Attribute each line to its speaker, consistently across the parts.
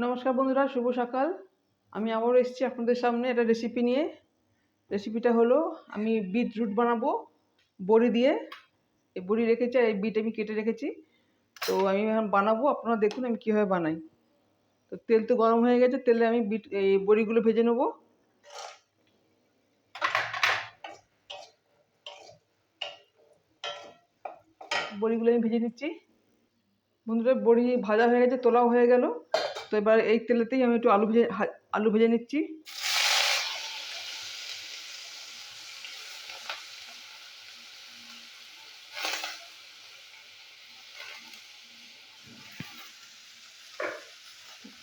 Speaker 1: নমস্কার বন্ধুরা, শুভ সকাল। আমি আবারও এসেছি আপনাদের সামনে একটা রেসিপি নিয়ে। রেসিপিটা হলো আমি বিট রুট বানাবো বড়ি দিয়ে। এই বড়ি রেখেছি আর এই বিট আমি কেটে রেখেছি। তো আমি এখন বানাবো, আপনারা দেখুন আমি কীভাবে বানাই। তো তেল তো গরম হয়ে গেছে, তেলে আমি এই বড়িগুলো ভেজে নেবো। বড়িগুলো আমি ভেজে নিচ্ছি। বন্ধুরা, বড়ি ভাজা হয়ে গেছে, তোলাও হয়ে গেল। তো এবার এই তেলেতেই আমি একটু আলু ভেজে নিচ্ছি।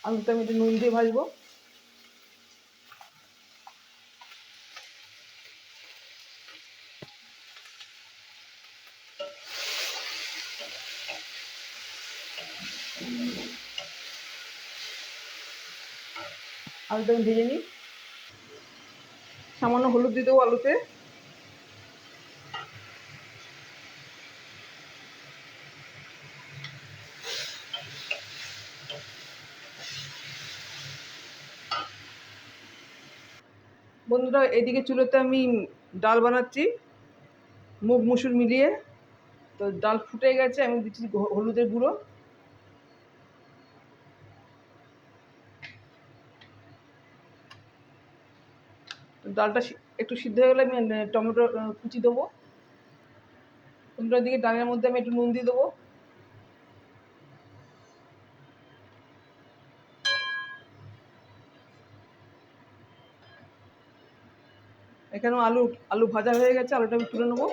Speaker 1: আলুটা আমি একটু নুন দিয়ে ভাজবো। আলুটা আমি ভেজে নিই। সামান্য হলুদ দিয়ে দেবো আলুতে। বন্ধুরা, এদিকে চুলোতে আমি ডাল বানাচ্ছি মুগ মুসুর মিলিয়ে। তো ডাল ফুটে গেছে, আমি দিচ্ছি হলুদের গুঁড়ো। ডালটা একটু সিদ্ধ হয়ে গেলে আমি টমেটো কুচি দেবো। বন্ধুরা, দিকে ডালের মধ্যে আমি একটু নুন দিয়ে দেবো। এখানেও আলু আলু ভাজা হয়ে গেছে, আলুটা আমি তুলে নেবো।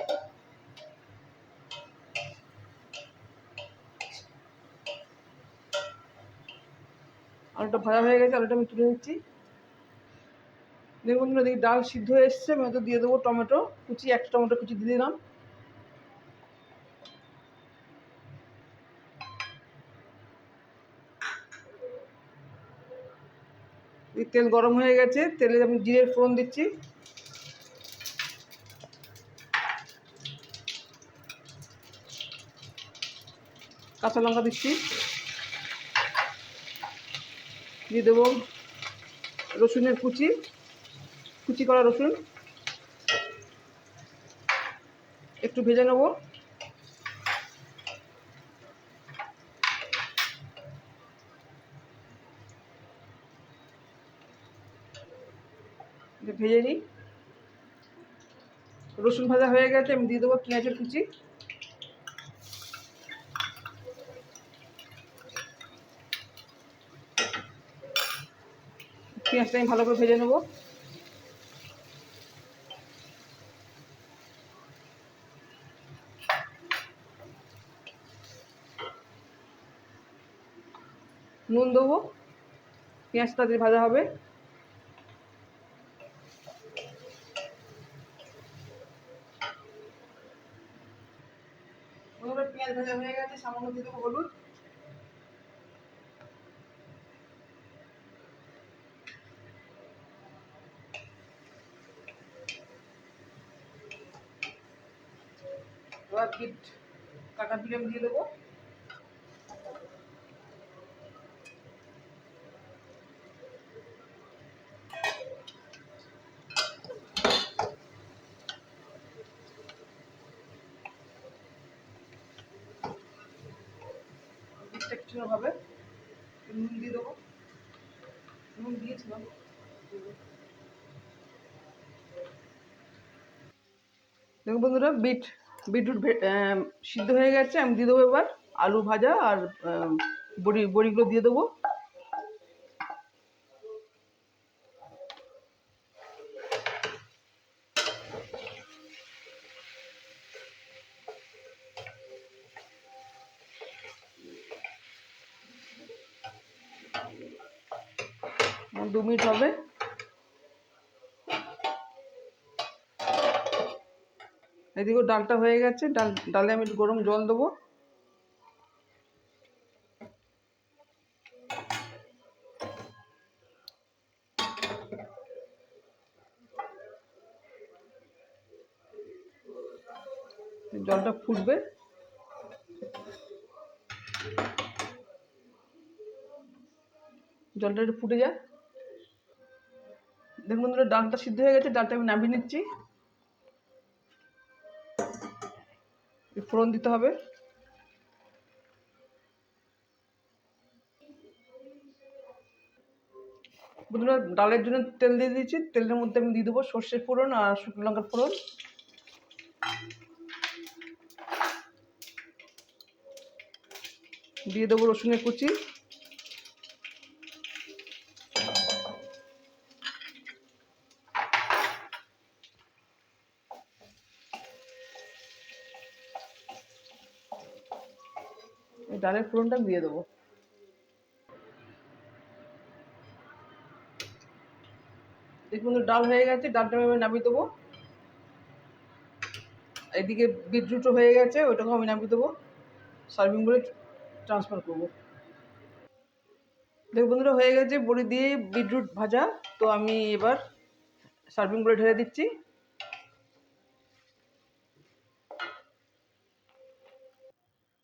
Speaker 1: আলুটা ভাজা হয়ে গেছে, আলুটা আমি তুলে নিচ্ছি। দেখুন বন্ধুরা, দেখি ডাল সিদ্ধ হয়ে এসছে, আমি হয়তো দিয়ে দেবো টমেটো কুচি, একটা টমেটো কুচি দিয়ে দিলাম। তেল গরম হয়ে গেছে, তেলে আমি জিরের ফোড়ন দিচ্ছি। কাঁচা লঙ্কা দিচ্ছি। দিয়ে দেবো রসুনের কুচি, কুচি করা রসুন। একটু ভেজে নেবো। ভেজে নিই। রসুন ভাজা হয়ে গেছে, আমি দিয়ে দেবো পেঁয়াজের কুচি। পেঁয়াজটা আমি ভালো করে ভেজে নেবো। নুন দেবো, পেঁয়াজটা দিয়ে ভাজা হবে। পেঁয়াজ ভাজা হয়ে গেছে, সামান্য দিয়ে দেবো হলুদ। এবার বিট কাটা বিট আমি দিয়ে দেবো। বিটটা কিছু হবে, নুন দিয়ে দেবো। নুন দিয়েছিলাম। দেখুন বন্ধুরা, বিটরুট সিদ্ধ হয়ে গেছে, আমি দিয়ে দেবো এবার আলু ভাজা আর বড়িগুলো দিয়ে দেবো। আমার 2 মিনিট হবে। এদিকে ডালটা হয়ে গেছে, ডালে আমি একটু গরম জল দেবো। জলটা ফুটবে। জলটা একটু ফুটে যায়। দেখুন বন্ধুরা, ডালটা সিদ্ধ হয়ে গেছে, ডালটা আমি নামিয়ে নিচ্ছি। ফোড়ন দিতে হবে। বন্ধুরা, ডালের জন্য তেল দিয়ে দিয়েছি, তেলের মধ্যে আমি দিয়ে দেবো সর্ষের ফোড়ন আর শুকনো লঙ্কার ফোড়ন। দিয়ে দেবো রসুনের কুচি। এই ডালের ফোড়নটা দিয়ে দেবো। দেখুন ডাল হয়ে গেছে, ডালটা আমি নামিয়ে দেবো। এদিকে বিটরুটও হয়ে গেছে, ওইটাকেও আমি নামিয়ে দেবো, সার্ভিং বলে ট্রান্সফার করবো। দেখুন বন্ধুরা, হয়ে গেছে বড়ি দিয়ে বিটরুট ভাজা। তো আমি এবার সার্ভিং বলে ঢেলে দিচ্ছি।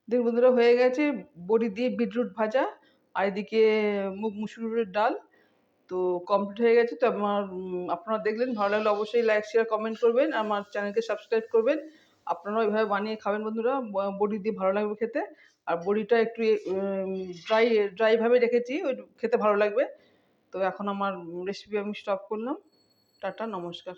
Speaker 1: দেখুন বন্ধুরা, হয়ে গেছে বড়ি দিয়ে বিটরুট ভাজা, আর এদিকে মুগ মুসুরের ডাল। তো কমপ্লিট হয়ে গেছে। তো আপনারা দেখলেন, ভালো লাগলে অবশ্যই লাইক শেয়ার কমেন্ট করবেন, আমার চ্যানেলকে সাবস্ক্রাইব করবেন। আপনারাও এভাবে বানিয়ে খাবেন বন্ধুরা, বড়ি দিয়ে ভালো লাগবে খেতে। আর বড়িটা একটু ড্রাইভাবে রেখেছি, ওই খেতে ভালো লাগবে। তো এখন আমার রেসিপি আমি স্টপ করলাম। টাটা, নমস্কার।